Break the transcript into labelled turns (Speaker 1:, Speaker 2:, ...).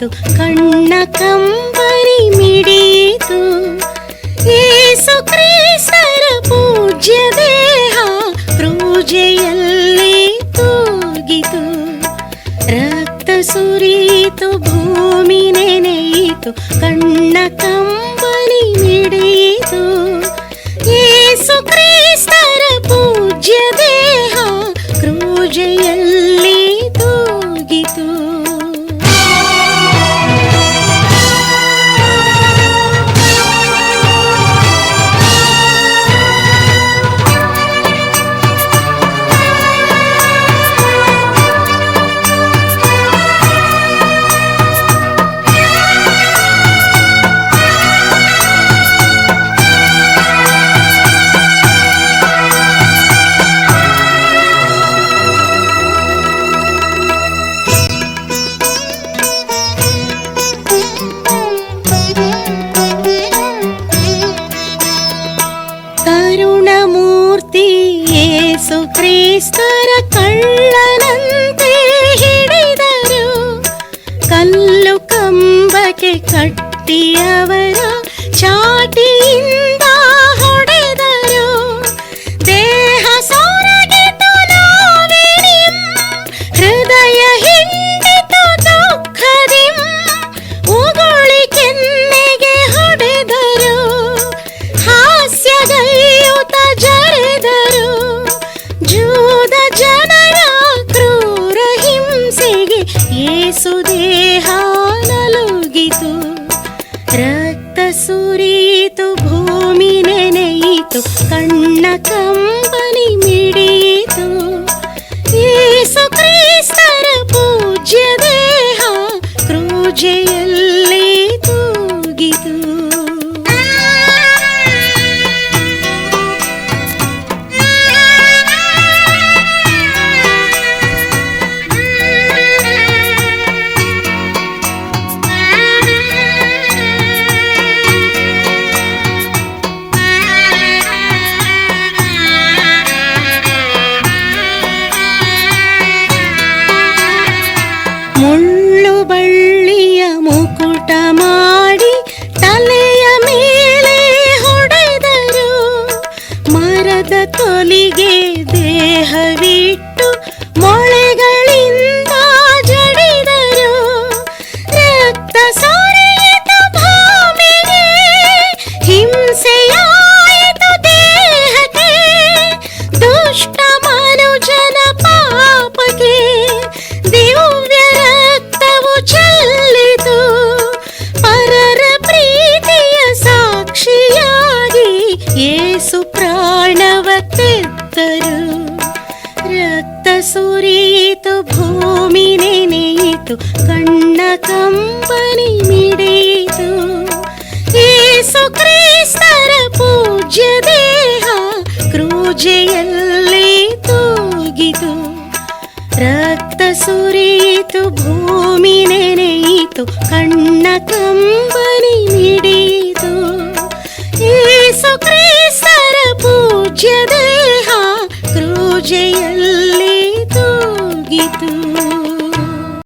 Speaker 1: ನೆನೆಯಿತು, ಕಣ್ಣ ಕಂಬನಿ ಮಿಡಿಯಿತು. ಯೇಸು ಕ್ರಿಸ್ತರ ಪೂಜ್ಯ ದೇಹ ಕ್ರೂಜೆಯಲ್ಲಿ ತೂಗಿತು. ರಕ್ತ ಸುರಿಯಿತು, ಭೂಮಿ ನೆನೆಯಿತು, ಕಣ್ಣ ಕಂಬನಿ ಮಿಡಿಯಿತು. ಯೇಸು ಕ್ರಿಸ್ತರ ಪೂಜ್ಯ ದೇಹ ಕ್ರೂಜೆಯಲ್ಲಿ ತೂಗಿತು. ಕರುಣಮೂರ್ತಿ ಯೇಸು ಕ್ರಿಸ್ತರ ಕಳ್ಳನಂತೆ ಹಿಡಿದರು. ಕಲ್ಲು ಕಂಬಕ್ಕೆ ಕಟ್ಟಿಯವರ ಚಾಟಿಯಿಂದ ಹೊಡೆದರು. ದೇಹ ಸೊರಗಿತು ನೋವಿನಿಂ, ಹೃದಯ ಹಿಂಡಿತು ದುಃಖದಿಂ. ಉಗುಳಿ ಕೆನ್ನೆಗೆ ಹೊಡೆದರು, ಹಾಸ್ಯಗೈಯುತ ಜರೆದರು. ಜೂದ ಜನರ ಕ್ರೂರ ಹಿಂಸೆಗೆ ಯೇಸು ದೇಹ ನಲುಗಿತು. ರಕ್ತ ಸುರಿಯಿತು, ಭೂಮಿ ನೆನೆಯಿತು, ಕಣ್ಣ ಕಂಬನಿ ಮಿಡಿಯಿತು. ಯೇಸು ಕ್ರಿಸ್ತರ ಪೂಜ್ಯ ದೇಹ ಕ್ರೂಜೆಯಲ್ಲಿ ತೂಗಿತು. ಮುಳ್ಳು ಬಳ್ಳಿಯ ಮುಕುಟ ಮಾಡಿ ತಲೆಯ ಮೇಲೆ ಹೊಡೆದರು. ಮರದ ತೊಲಿಗೆ ದೇಹವಿಟ್ಟು ಮೊಳೆಗಳಿಂದ ಜಡಿದರು. ರಕ್ತ ಸೊರೆಯಿತು ಭೂಮಿಗೆ, ಹಿಂಸೆಯಾಯಿತು ದೇಹಕ್ಕೆ. ದುಷ್ಟ ಮನುಜನ ಪಾಪಕ್ಕೆ ದಿವ್ಯ ರಕ್ತವು ಚೆಲ್ಲಿತು. ಪರರ ಪ್ರೀತಿಯ ಸಾಕ್ಷಿಯಾಗಿ ಯೇಸು ಪ್ರಾಣವ ತೆತ್ತರು. ರಕ್ತ ಸುರಿಯಿತು, ಭೂಮಿ ನೆನೆಯಿತು, ಕಣ್ಣ ಕಂಬನಿ ಮಿಡಿಯಿತು. ಯೇಸು ಕ್ರಿಸ್ತರ ಪೂಜ್ಯ ದೇಹ ಕ್ರೂಜೆಯಲ್ಲಿ ತೂಗಿತು. ರಕ್ತ ಸುರಿಯಿತು, ಭೂಮಿ ನೆನೆಯಿತು, ಕಣ್ಣ ಕಂಬನಿ